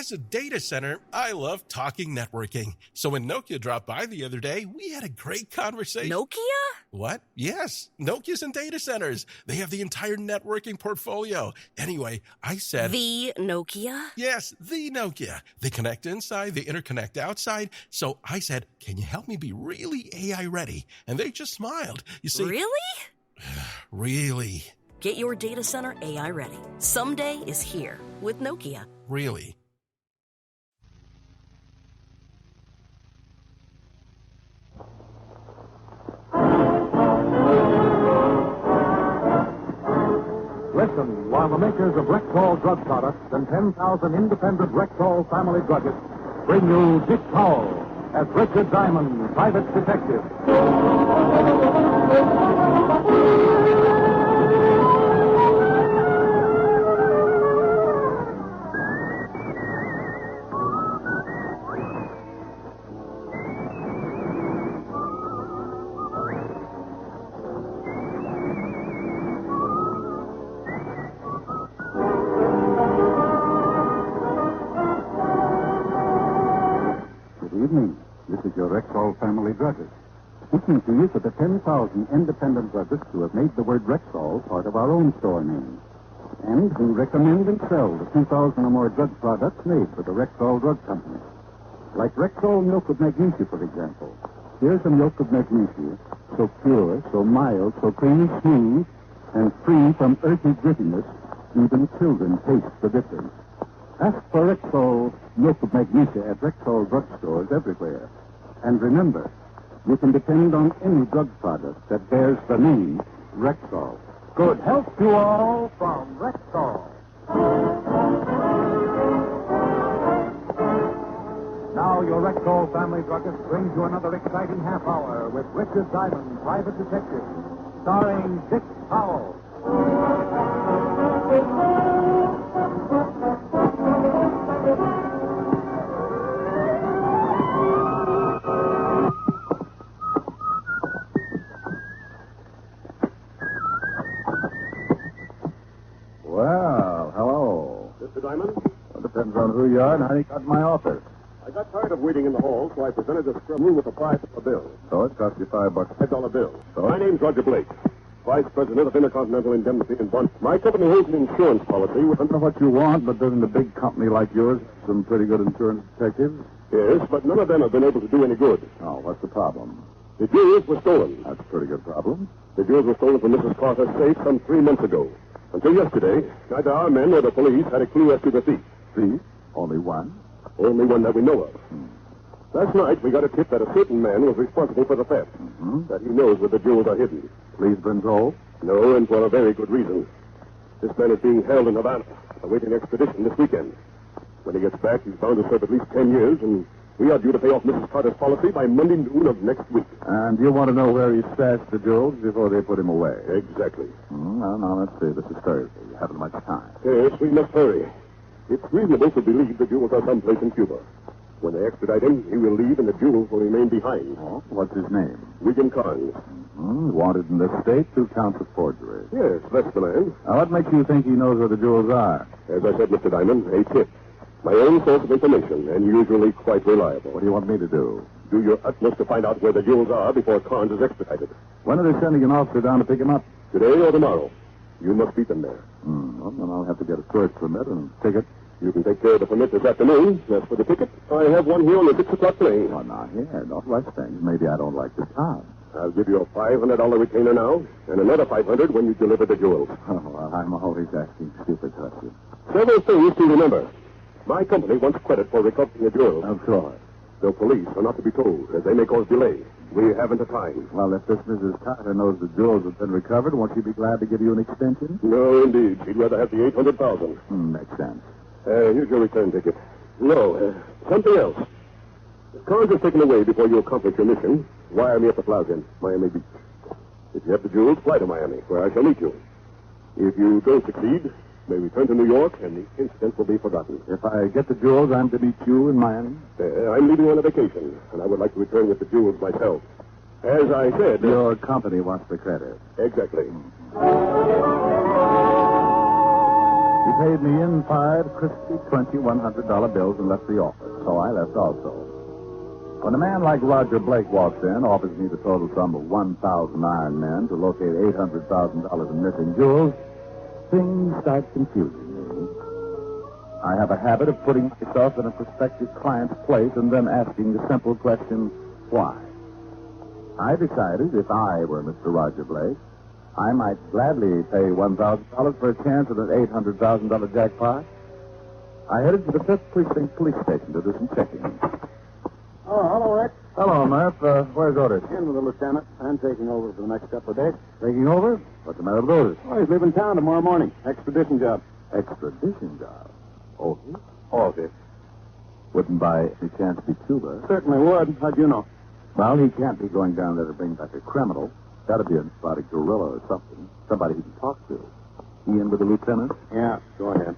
As a data center, I love talking networking. So when Nokia dropped by the other day, we had a great conversation. Nokia? What? Yes, Nokia's in data centers. They have the entire networking portfolio. Anyway, I said... The Nokia? Yes, the Nokia. They connect inside, they interconnect outside. So I said, can you help me be really AI ready? And they just smiled. You see... Really? Really. Get your data center AI ready. Someday is here with Nokia. Really. Listen while the makers of Rexall drug products and 10,000 independent Rexall family druggists bring you Dick Powell as Richard Diamond, private detective. This is your Rexall family druggist. Speaking to you for the 10,000 independent druggists who have made the word Rexall part of our own store name, and who recommend and sell the 2,000 or more drug products made for the Rexall Drug Company. Like Rexall milk of magnesia, for example. Here's a milk of magnesia, so pure, so mild, so creamy smooth, and free from earthy grittiness, even children taste the difference. Ask for Rexall milk of magnesia at Rexall drugstores everywhere. And remember, you can depend on any drug product that bears the name Rexall. Good health to all from Rexall. Now your Rexall family druggist brings you another exciting half hour with Richard Diamond, private detective, starring Dick Powell. Well, hello. Mr. Diamond? Well, depends on who you are and how you got in my office. I got tired of waiting in the hall, so I presented a scrum room with a $5 bill. So it cost you $5. $5 bill. So? My name's Roger Blake, Vice President of Intercontinental Indemnity in Bond. My company holds an insurance policy with... I don't know what you want, but doesn't a big company like yours have some pretty good insurance detectives? Yes, but none of them have been able to do any good. Oh, what's the problem? The jewels were stolen. That's a pretty good problem. The jewels were stolen from Mrs. Carter's safe some 3 months ago. Until yesterday, neither our men nor the police had a clue as to the thief. Thief? Only one? Only one that we know of. Last night, we got a tip that a certain man was responsible for the theft. That he knows where the jewels are hidden. Police been told? No, and for a very good reason. This man is being held in Havana, awaiting extradition this weekend. When he gets back, he's bound to serve at least 10 years, and we are due to pay off Mrs. Carter's policy by Monday noon of next week. And you want to know where he stashed the jewels before they put him away? Exactly. Well, now, let's see. This is Thursday. You haven't much time. Yes, we must hurry. It's reasonable to believe the jewels are someplace in Cuba. When they extradite him, he will leave and the jewels will remain behind. Oh, what's his name? William Carnes. Wanted in this state, 2 counts of forgery. Yes, that's the man. Now, what makes you think he knows where the jewels are? As I said, Mr. Diamond, a tip. My own source of information, and usually quite reliable. What do you want me to do? Do your utmost to find out where the jewels are before Carnes is extradited. When are they sending an officer down to pick him up? Today or tomorrow. You must beat them there. Well, then I'll have to get a search permit and ticket. You can take care of the permit this afternoon. As for the ticket, I have one here on the 6 o'clock train. Well, now, here, don't rush things. Maybe I don't like the town. I'll give you a $500 retainer now, and another $500 when you deliver the jewels. Oh, well, I'm always asking stupid questions. Several things to remember. My company wants credit for recovering the jewels. Of course. The police are not to be told, as they may cause delay. We haven't the time. Well, if this Mrs. Carter knows the jewels have been recovered, won't she be glad to give you an extension? No, indeed. She'd rather have the $800,000. Makes sense. Here's your return ticket. No, something else. If Carnes is taken away before you accomplish your mission, wire me at the Plaza in Miami Beach. If you have the jewels, fly to Miami, where I shall meet you. If you don't succeed, may return to New York, and the incident will be forgotten. If I get the jewels, I'm to meet you in Miami? I'm leaving on a vacation, and I would like to return with the jewels myself. As I said... Your company wants the credit. Exactly. You paid me in 5 crispy, crunchy $100 bills and left the office. So I left also. When a man like Roger Blake walks in, offers me the total sum of 1,000 iron men to locate $800,000 in missing jewels, things start confusing me. I have a habit of putting myself in a prospective client's place and then asking the simple question, why? I decided if I were Mr. Roger Blake, I might gladly pay $1,000 for a chance at an $800,000 jackpot. I headed for the 5th Precinct Police Station to do some checking. Oh, hello, Rick. Hello, Murph. Where's Otis? In with the lieutenant. I'm taking over for the next couple of days. Taking over? What's the matter with Otis? Oh, he's leaving town tomorrow morning. Extradition job. Extradition job. Otis? Otis. Wouldn't by any chance be Cuba. Certainly would. How'd you know? Well, he can't be going down there to bring back a criminal. Got to be about a gorilla or something. Somebody he can talk to. He in with the lieutenant? Yeah, go ahead.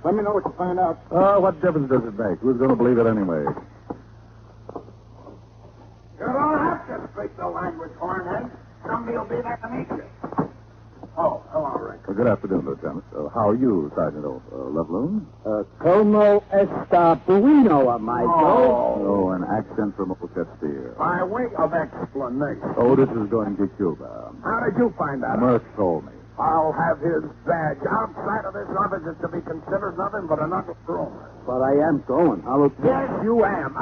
Let me know what you find out. Oh, what difference does it make? Who's going to believe it anyway? You don't have to speak the language, Hornhead. Somebody will be there to meet you. Oh, hello, Rick. Well, good afternoon, Lieutenant. How are you, Sergeant Loveloon? Como está Puino, amigo? Oh, an accent from Old Castile. By way of explanation, Otis is going to Cuba. how did you find that out? Murph told me. I'll have his badge. Outside of this office is to be considered nothing but an ugly rumor. But I am going. I'll Yes, you am.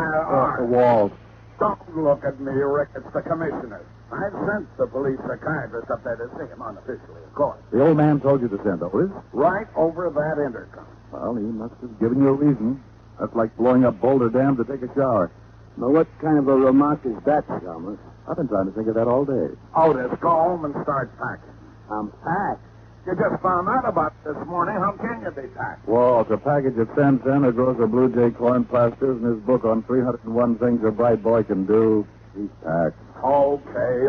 Walt. Don't look at me, Rick. It's the commissioner. I've sent the police psychiatrist up there to see him unofficially, of course. The old man told you to send Otis? Right over that intercom. Well, he must have given you a reason. That's like blowing up Boulder Dam to take a shower. Now, what kind of a remark is that, Chalmers? I've been trying to think of that all day. Otis, go home and start packing. I'm packed. You just found out about it this morning. How can you be packed? Walt, a package of Santan, a gross of Blue Jay corn plasters, and his book on 301 things a bright boy can do. He's packed. Okay.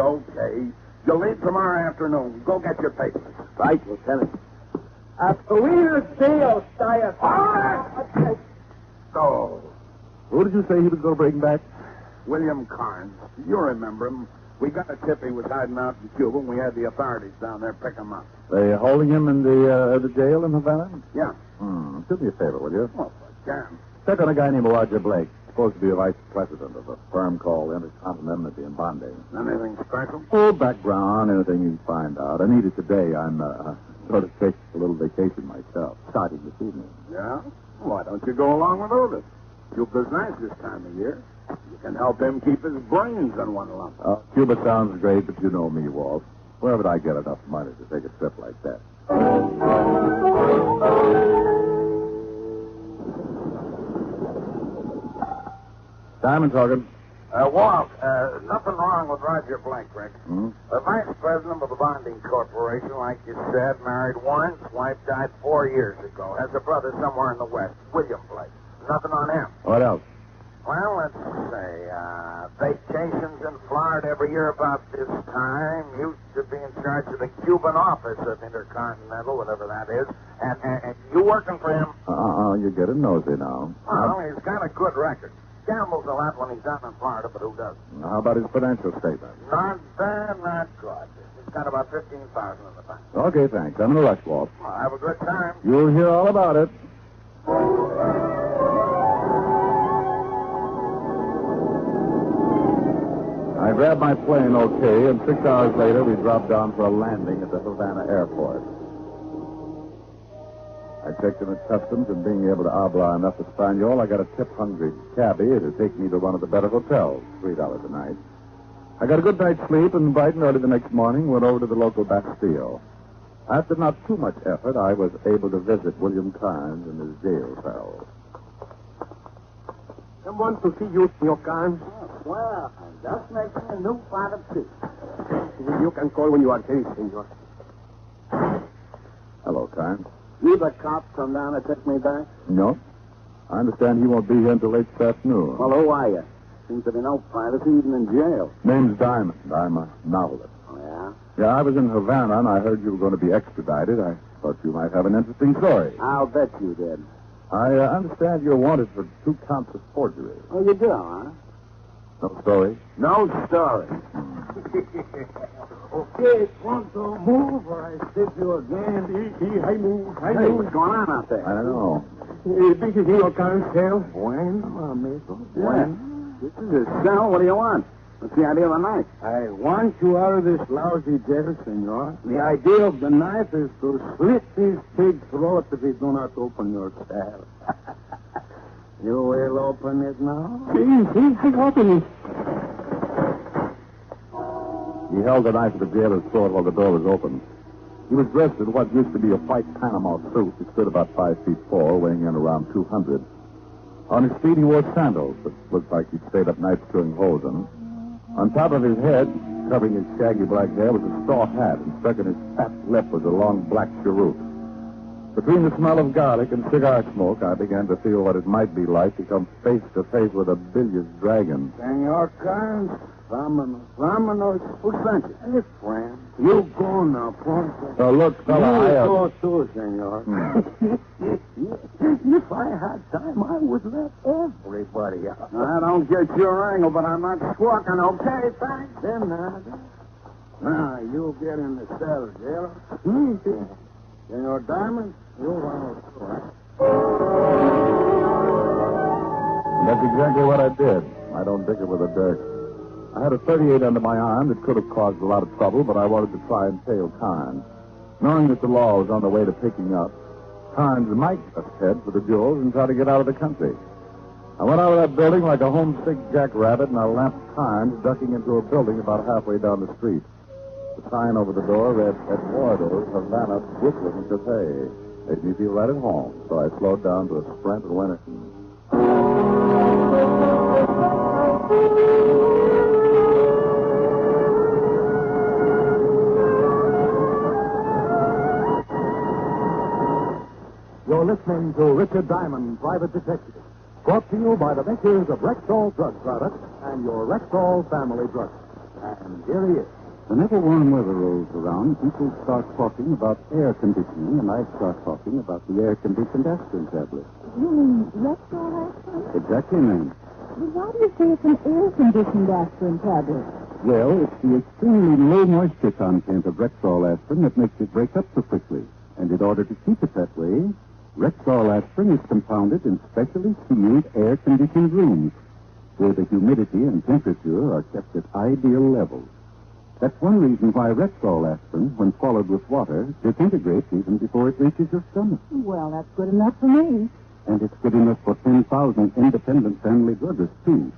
You leave tomorrow afternoon. Go get your papers. Right, Lieutenant. Puino Dios, So, Who did you say he was going to bring back? William Carnes. You remember him. We got a tip he was hiding out in Cuba, and we had the authorities down there pick him up. They holding him in the jail in Havana? Yeah. Do me a favor, will you? Well, if I can. Check on a guy named Roger Blake, supposed to be a vice president of a firm called Intercontinental in Bombay. Anything special? Full background, anything you can find out. I need it today. I'm sort of taking a little vacation myself, starting this evening. Yeah? Why don't you go along with Otis? Cuba's nice this time of year. You can help him keep his brains in one lump. Cuba sounds great, but you know me, Walt. Where would I get enough money to take a trip like that? Diamond talking. Walt, nothing wrong with Roger Blake, Rick. Hmm? The vice president of the bonding corporation, like you said, married once, wife died 4 years ago. Has a brother somewhere in the West, William Blake. Nothing on him. What else? Well, let's say, vacations in Florida every year about this time. Used to be in charge of the Cuban office of Intercontinental, whatever that is. And you working for him? You're getting nosy now. Well, he's got a good record. Gambles a lot when he's down in Florida, but who doesn't? How about his financial statement? Not bad, not good. He's got about $15,000 in the bank. Okay, thanks. I'm in a rush, Walt. Well, have a good time. You'll hear all about it. I grabbed my plane okay, and 6 hours later we dropped down for a landing at the Havana airport. I checked in at customs, and being able to habla enough Espanol, I got a tip-hungry cabbie to take me to one of the better hotels, $3 a night. I got a good night's sleep, and bright and early the next morning went over to the local Bastille. After not too much effort, I was able to visit William Carnes in his jail cell. Someone to see you, Senor Carnes. Well, I'm just making a new pot of tea. You can call when you are finished, senor. Hello, Carnes. You the cop come down to take me back? No. I understand he won't be here until late this afternoon. Well, who are you? Seems to be no privacy even in jail. Name's Diamond. I'm a novelist. Oh, yeah? Yeah, I was in Havana, and I heard you were going to be extradited. I thought you might have an interesting story. I'll bet you did. I understand you're wanted for 2 counts of forgery. Oh, you do, huh? No story? No story. Okay, pronto, move, or I stick you again. I move, Hey, what's going on out there? I don't know. This is your current cell. Bueno, amigo. Bueno. This is his cell. What do you want? What's the idea of the knife? I want you out of this lousy jail, senor. The idea of the knife is to slit this pig's throat if you do not open your cell. You will open it now? See, I open it. He held the knife to the jailer's throat while the door was open. He was dressed in what used to be a white Panama suit. He stood about 5 feet 4, weighing in around 200. On his feet, he wore sandals that looked like he'd stayed up nights drilling holes in them. On top of his head, covering his shaggy black hair, was a straw hat, and stuck in his fat lip was a long black cheroot. Between the smell of garlic and cigar smoke, I began to feel what it might be like to come face to face with a billiards dragon. Senor Carnes, vámonos. Who sent you? Hey, friend. You go now, pronto. Oh, look, fella, You go too, senor. Hmm. If I had time, I would let everybody out. I don't get your angle, but I'm not squawking, okay? Thanks. Then, now, you get in the cell, jailer. Senor Diamond, you want to That's exactly what I did. I don't dicker with a dirt. I had a .38 under my arm that could have caused a lot of trouble, but I wanted to try and tail Carnes. Knowing that the law was on the way to picking up, Carnes might just head for the jewels and try to get out of the country. I went out of that building like a homesick jackrabbit, and I lamped Carnes ducking into a building about halfway down the street. The sign over the door read Eduardo's Havana Brooklyn Cafe. Made me feel right at home, so I slowed down to a sprint and went in. You're listening to Richard Diamond, Private Detective, brought to you by the makers of Rexall Drug Products and your Rexall family drug. And here he is. Whenever warm weather rolls around, people start talking about air conditioning, and I start talking about the air-conditioned aspirin tablet. You mean Rexall aspirin? Exactly, ma'am. Well, why do you say it's an air-conditioned aspirin tablet? Well, it's the extremely low moisture content of Rexall aspirin that makes it break up so quickly. And in order to keep it that way, Rexall aspirin is compounded in specially sealed air-conditioned rooms where the humidity and temperature are kept at ideal levels. That's one reason why Rexall aspirin, when swallowed with water, disintegrates even before it reaches your stomach. Well, that's good enough for me. And it's good enough for 10,000 independent family druggists, too.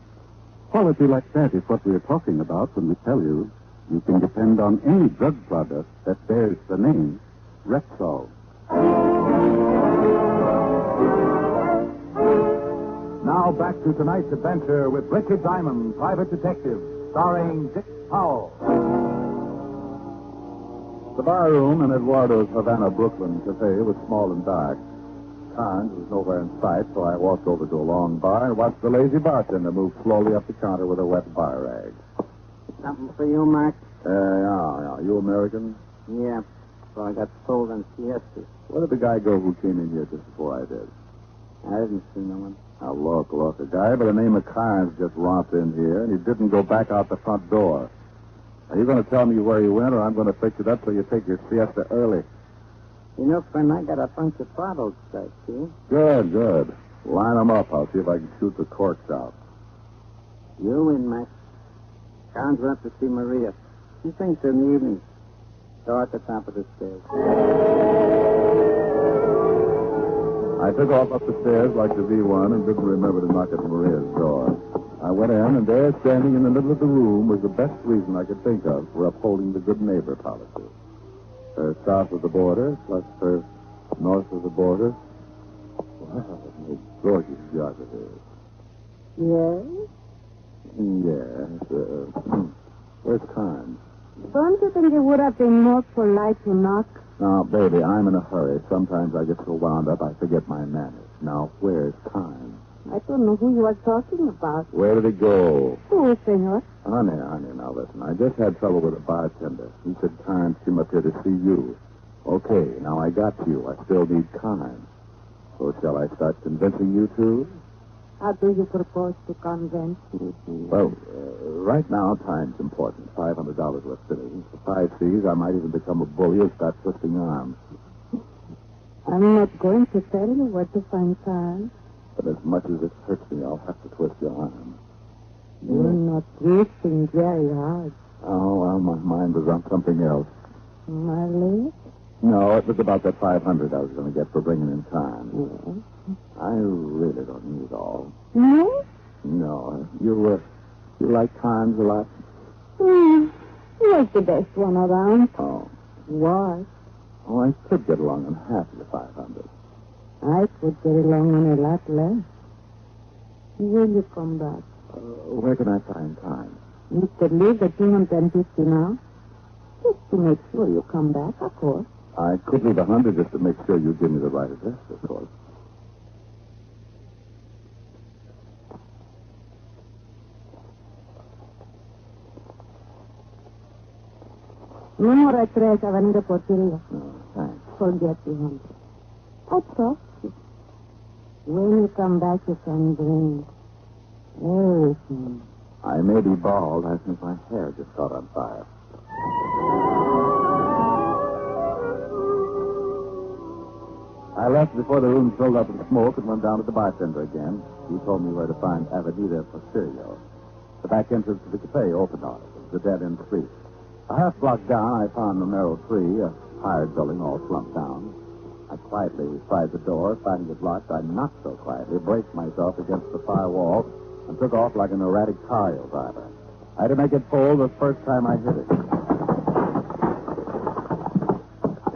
Quality like that is what we're talking about when we tell you can depend on any drug product that bears the name Rexall. Now back to tonight's adventure with Richard Diamond, Private Detective, starring Dick Powell. The bar room in Eduardo's Havana Brooklyn Cafe was small and dark. Carnes was nowhere in sight, so I walked over to a long bar and watched the lazy bartender move slowly up the counter with a wet bar rag. Something for you, Mac? Yeah. You American? Yeah. So I got sold on siestas. Where did the guy go who came in here just before I did? I didn't see no one. Now, look. A guy by the name of Carnes just romped in here, and he didn't go back out the front door. Are you going to tell me where he went, or I'm going to fix it up so you take your siesta early? You know, friend, I got a bunch of bottles back here. Good. Line them up. I'll see if I can shoot the corks out. You win, Mac. Carnes went up to see Maria. She thinks in the evening. Door at the top of the stairs. I took off up the stairs like the V1 and didn't remember to knock at Maria's door. I went in, and there, standing in the middle of the room, was the best reason I could think of for upholding the good neighbor policy. Her south of the border, plus her north of the border. Wow, what gorgeous geography. Yes? Yes. Where's Carnes? Don't you think it would have been more polite to knock? Now, baby, I'm in a hurry. Sometimes I get so wound up I forget my manners. Now, where's Carnes? I don't know who you are talking about. Where did he go? Who, senor? Honey, now listen. I just had trouble with a bartender. He said Carnes came up here to see you. Okay, now I got you. I still need Carnes. So shall I start convincing you two? How do you propose to convince me? Well, right now, time's important. $500 worth sitting. For 5 C's, I might even become a bully or start twisting arms. I'm not going to tell you where to find time. But as much as it hurts me, I'll have to twist your arm. You're not twisting very hard. Oh, well, my mind was on something else. My leg? No, it was about that 500 I was going to get for bringing in time. Yes. I really don't need it all. No? No. You like times a lot? He was the best one around. Oh. Was. Oh, I could get along on half of the 500. I could get along on a lot less. Will you come back? Where can I find time? You could leave the 250 now. Just to make sure you come back, of course. I could leave 100 just to make sure you give me the right address, of course. Número 3, Avenida Porteria. Oh, thanks. Forget 200. I trust you. When you come back, you can bring everything. I may be bald. I think my hair just caught on fire. I left before the room filled up with smoke and went down to the bartender again. He told me where to find Avenida Porteria. The back entrance to the cafe opened on it. It was a dead-end street. A half block down, I found the narrow tree, a hired building all slumped down. I quietly tried the door. Finding it locked, I knocked so quietly, braced myself against the far wall, and took off like an erratic car driver. I had to make it full the first time I hit it.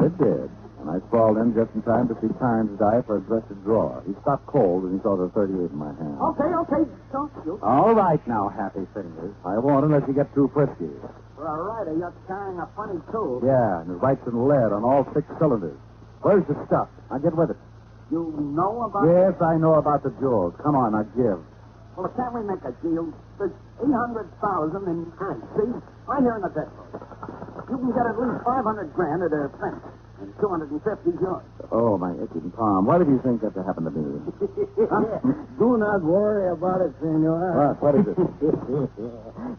It did, and I sprawled in just in time to see Carnes dive for a dresser drawer. He stopped cold, and he saw the 38 in my hand. Okay, don't shoot. All right now, Happy Fingers. I won't unless you get too frisky. For a rider, you're carrying a funny tool. Yeah, and it writes in lead on all 6 cylinders. Where's the stuff? Now get with it. You know about... Yes, I know about the jewels. Come on, now give. Well, can't we make a deal? There's 800,000 in hand. See? Right here in the desk. You can get at least 500 grand at a cent. And 250 is yours. Oh, my itching palm. Why did you think that to happen to me? Do not worry about it, senor. What is it?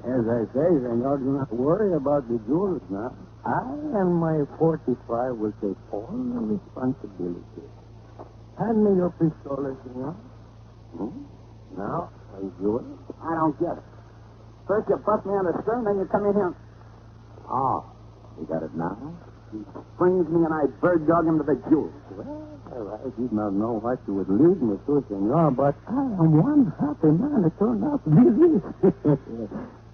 As I say, senor, do not worry about the jewels now. I and my 45 will take all the responsibility. Hand me your pistola, senor. Now, are you doing it? I don't get it. First you bust me on the stern, then you come in here. Ah, you got it now? He springs me and I bird dog him to the jewels. Well, I did not know what you would lead me to, senor, but I am one happy man. It turned out to be this.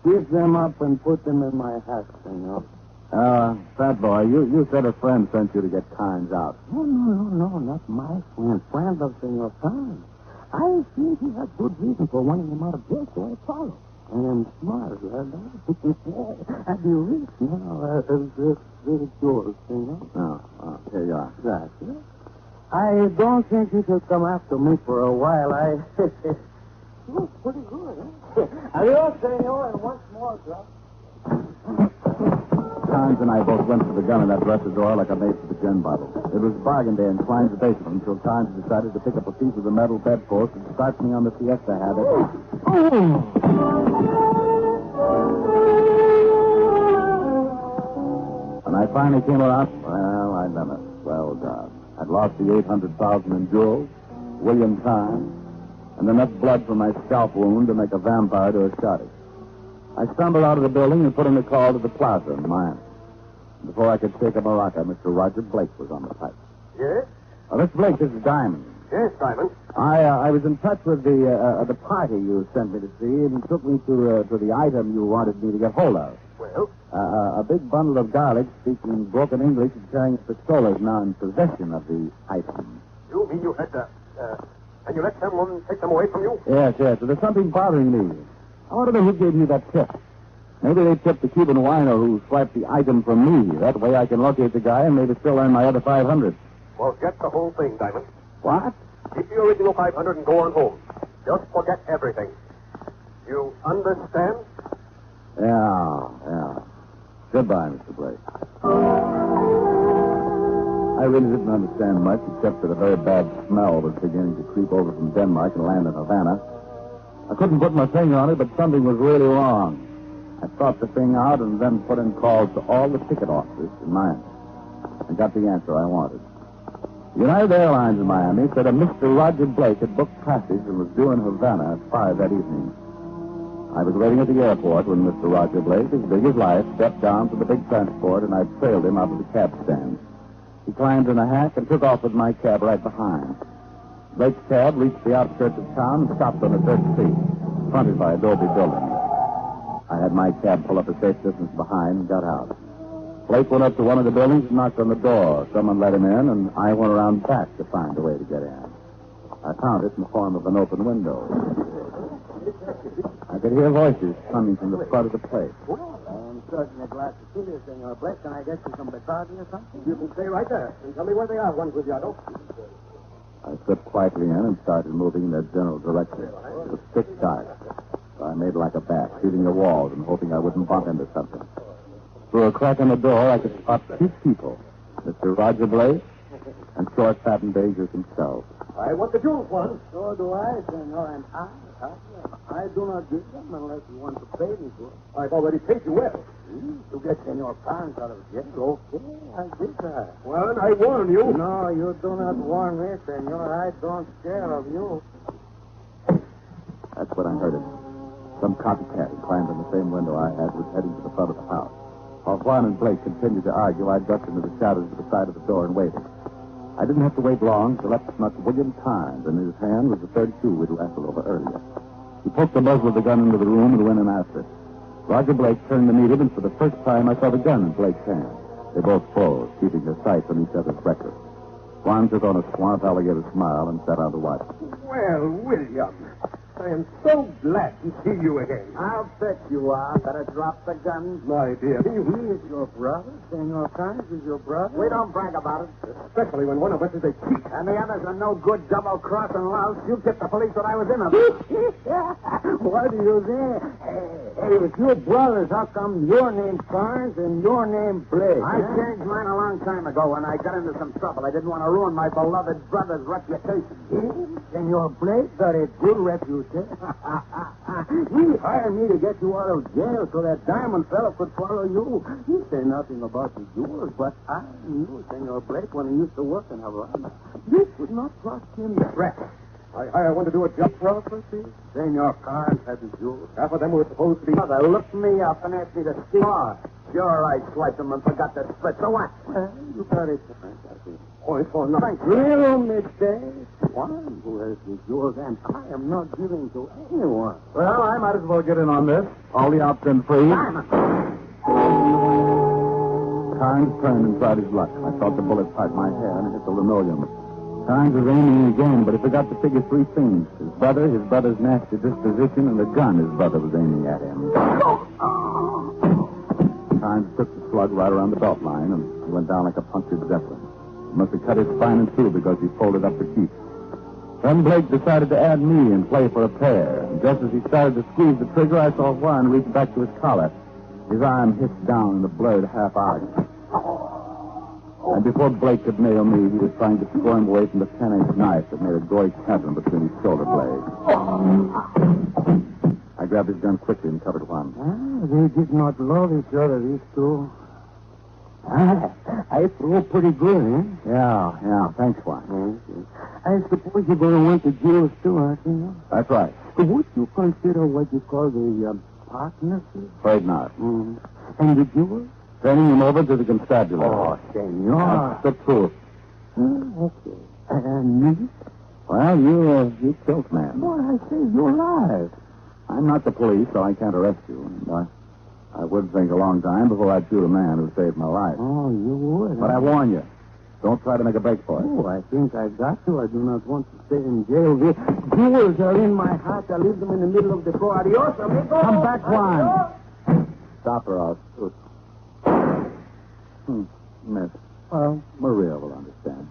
Pick them up and put them in my hat, senor. Fat boy, you said a friend sent you to get Carnes out. No, not my friend. Friend of Senor Carnes. I think he had good reason for wanting him out of jail, so I followed. I am smart, right? I'd be rich now. This yours, senor. Oh, here you are. Exactly. I don't think you should come after me for a while. Looks pretty good, huh? Adios, senor, and once more, bro. Carnes and I both went for the gun in that dresser drawer like a maid for the gin bottle. It was bargain day in Klein's basement until Carnes decided to pick up a piece of the metal bedpost and start me on the fiesta habit. When I finally came around, well, I'd done it. Well done. I'd lost the 800,000 in jewels, William Carnes, and enough blood from my scalp wound to make a vampire to a shotty. I stumbled out of the building and put in a call to the plaza in Miami. Before I could shake a maraca, Mr. Roger Blake was on the pipe. Yes? Mr. Blake, this is Diamond. Yes, Diamond. I was in touch with the party you sent me to see and took me to the item you wanted me to get hold of. Well? A big bundle of garlic speaking broken English and carrying a pistola is now in possession of the item. You mean you had, and you let someone take them away from you? Yes. But there's something bothering me. I want to know who gave you that tip. Maybe they tipped the Cuban wino who swiped the item from me. That way I can locate the guy and maybe still earn my other 500. Forget the whole thing, Diamond. What? Keep the original 500 and go on home. Just forget everything. You understand? Yeah. Goodbye, Mr. Blake. I really didn't understand much, except that a very bad smell was beginning to creep over from Denmark and land in Havana. I couldn't put my finger on it, but something was really wrong. I thought the thing out and then put in calls to all the ticket offices in Miami. I got the answer I wanted. United Airlines in Miami said a Mr. Roger Blake had booked passage and was due in Havana at 5 that evening. I was waiting at the airport when Mr. Roger Blake, as big as life, stepped down from the big transport, and I trailed him out of the cab stand. He climbed in a hack and took off with my cab right behind. Blake's cab reached the outskirts of town and stopped on a dirt street, fronted by adobe buildings. I had my cab pull up a safe distance behind and got out. Blake went up to one of the buildings and knocked on the door. Someone let him in, and I went around back to find a way to get in. I found it in the form of an open window. I could hear voices coming from the front of the place. I'm certainly glad to see you, Senor Blake. Can I get you some Bacardi or something? You can stay right there and tell me where they are, Juan Guglielmo. I slipped quietly in and started moving in their general direction. It was thick dark. So I made like a bat, shooting the walls and hoping I wouldn't bump into something. Through a crack in the door, I could spot 2 people, Mr. Roger Blake and short, fat, and dangerous himself. I want the jewels, Juan. So do I, Senor, and I do not give them unless you want to pay me for it. I've already paid you well. To get Senor parents out of jail. Okay, I did that. Well, I warn you. No, you do not warn me, Senor. I don't care of you. That's when I heard it. Some copycat who climbed in the same window I had was heading to the front of the house. While Juan and Blake continued to argue, I ducked into the shadows to the side of the door and waited. I didn't have to wait long to let snuck William Times, and in his hand was the .32 we'd wrestled over earlier. He poked the muzzle of the gun into the room and went in after it. Roger Blake turned to meet him, and for the first time I saw the gun in Blake's hand. They both froze, keeping their sights on each other's breakfast. Juan took on a swamp alligator smile and sat down to watch. Well, William, I am so glad to see you again. I'll bet you are. Better drop the gun. My dear. He is your brother. Senor Times is your brother. We don't brag about it. Especially when one of us is a cheat. And the others are no good double-crossing louse. You get the police that I was in. What do you say? Hey, if your brothers, how come your name's Carnes and your name Blake? I changed mine a long time ago when I got into some trouble. I didn't want to ruin my beloved brother's reputation. Senor Blake got a good reputation. He hired me to get you out of jail so that diamond fella could follow you. He said nothing about the jewels, but I knew Senor Blake when he used to work in Havana. You could not trust him. Rat. I hired one to do a job. Property? Senor Carnes had the jewels. Half of them were supposed to be... Mother looked me up and asked me to steal. Oh, sure, I swiped them and forgot to split. So what? Well, you got it. Points for nothing. Little mistake. One who has the jewels, and I am not giving to anyone. Well, I might as well get in on this. All the out's been free. Carnes turned and tried his luck. I felt the bullet part my hair and hit the linoleum. Carnes was aiming again, but he forgot to figure 3 things. His brother's nasty disposition, and the gun his brother was aiming at him. Carnes took the slug right around the belt line, and he went down like a punctured zeppelin. He must have cut his spine in 2 because he folded up the keep. Then Blake decided to add me and play for a pair. And just as he started to squeeze the trigger, I saw Juan reach back to his collar. His arm hissed down in the blurred half-arc. And before Blake could nail me, he was trying to squirm away from the 10-inch knife that made a gory chasm between his shoulder blades. I grabbed his gun quickly and covered Juan. They did not love each other, these two. I threw pretty good, eh? Yeah. Thanks, Juan. I suppose you're going to want the jewels, too, aren't you? That's right. Would you consider what you call the partnership? Afraid not. And the jewels? Turning him over to the constabulary. Oh, senor. That's the truth. Okay. And me? Well, you killed man. Well, I say you're alive. I'm not the police, so I can't arrest you. And I would think a long time before I'd shoot a man who saved my life. Oh, you would? But I warn you, don't try to make a break for it. Oh, I think I got to. I do not want to stay in jail. The jewels are in my heart. I leave them in the middle of the floor. Adios, amigo. Come back, Juan. Stop her, I'll shoot. Miss. Well, Maria will understand.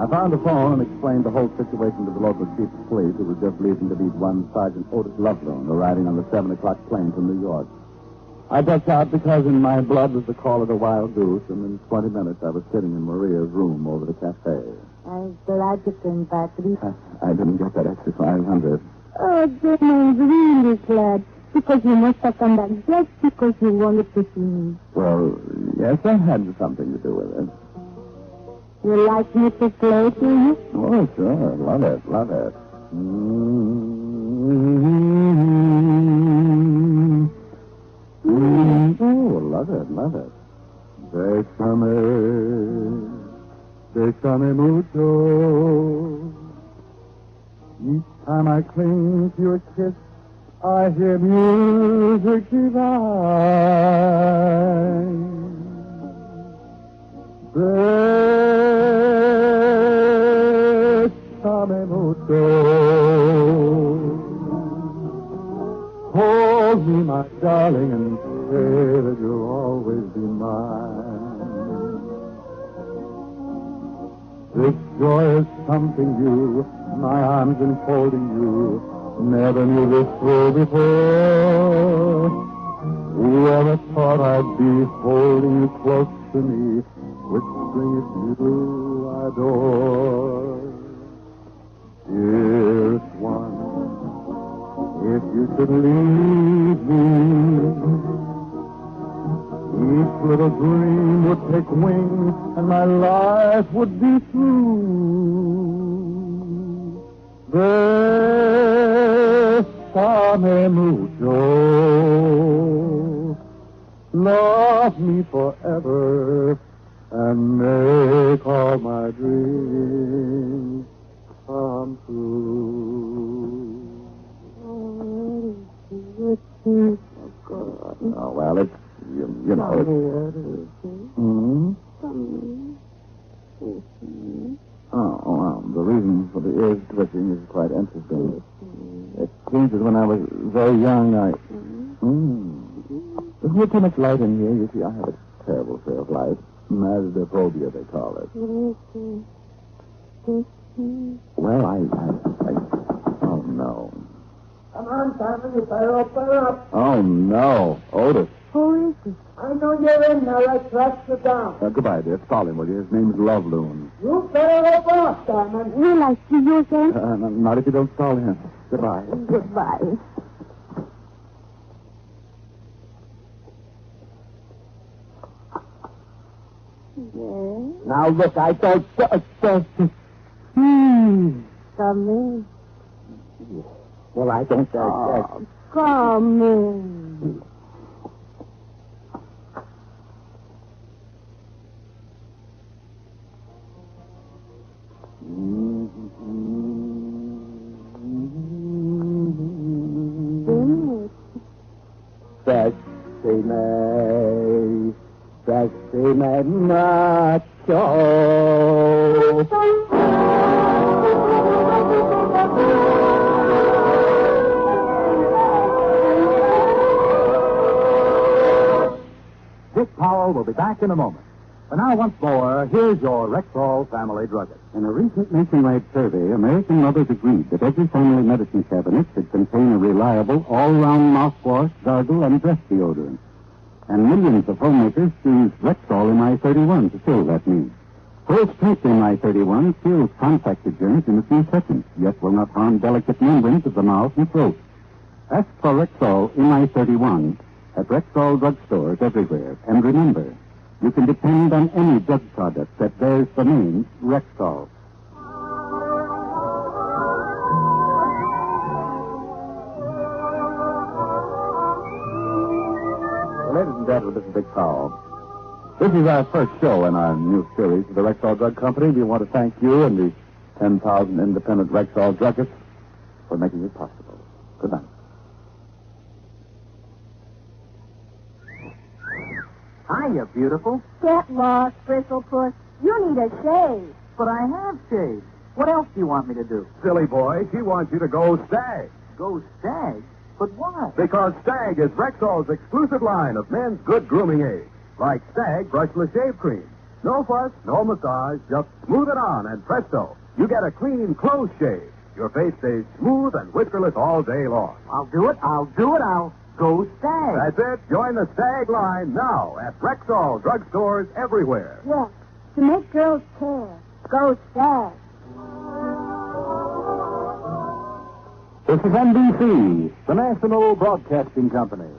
I found the phone and explained the whole situation to the local chief of police, who was just leaving to meet one Sergeant Otis Loveloon, arriving on the 7 o'clock plane from New York. I ducked out because in my blood was the call of the wild goose, and in 20 minutes I was sitting in Maria's room over the cafe. I'm glad you came back, Lisa. I didn't get that extra 500. Oh, Jim, I'm really glad. Because you must have come back just because you wanted to see me. Well, yes, that had something to do with it. You like me to play to you? Oh, sure. Love it, love it. Oh, love it, love it. Bésame mucho. Each time I cling to your kiss, I hear music divine. Bésame mucho. Hold me, my darling, and say that you'll always be mine. This joy is something new, my arms enfolding you. Never knew this thrill before. Whoever thought I'd be holding you close to me, whispering it's you I adore. Dearest one, if you should leave me, each little dream would take wing and my life would be through. Bésame mucho. Love me forever and make all my dreams come true. Oh, well, it's, you know, it's... Oh, the reason for the ears twitching is quite interesting. It seems that when I was very young, There's not too much light in here. You see, I have a terrible fear of light. Masdophobia, they call it. Well, I... Oh, no. Come on, Simon, you better up. Oh, no. Otis. Who is it? I know you're in there. Let's track you down. Goodbye, dear. Call him, will you? His name's Loveloon. You better up, Simon. Will I see you again? Not if you don't stall him. Goodbye. Goodbye. Yes. Now, look, I don't... Come in. Well, I don't... Come in. Sexy macho. Dick Powell will be back in a moment. But now, once more, here's your Rexall family druggist. In a recent nationwide survey, American mothers agreed that every family medicine cabinet should contain a reliable, all-round mouthwash, gargle, and breath deodorant. And millions of homemakers choose Rexall MI31 to fill that need. Full-strength MI31 kills contacted germs in a few seconds, yet will not harm delicate membranes of the mouth and throat. Ask for Rexall MI31 at Rexall drugstores everywhere. And remember, you can depend on any drug product that bears the name Rexall. Ladies and gentlemen, this is Dick Powell. This is our first show in our new series of the Rexall Drug Company. We want to thank you and the 10,000 independent Rexall druggists for making it possible. Good night. Hiya, beautiful. Get lost, Bristlepuss. You need a shave. But I have shaved. What else do you want me to do? Silly boy, she wants you to go Stag. Go stag? But why? Because Stag is Rexall's exclusive line of men's good grooming aids. Like Stag Brushless Shave Cream. No fuss, no massage, just smooth it on and presto, you get a clean, close shave. Your face stays smooth and whiskerless all day long. I'll do it. Go Stag. That's it. Join the Stag line now at Rexall drugstores everywhere. Yes, to make girls care. Go Stag. This is NBC, the National Broadcasting Company.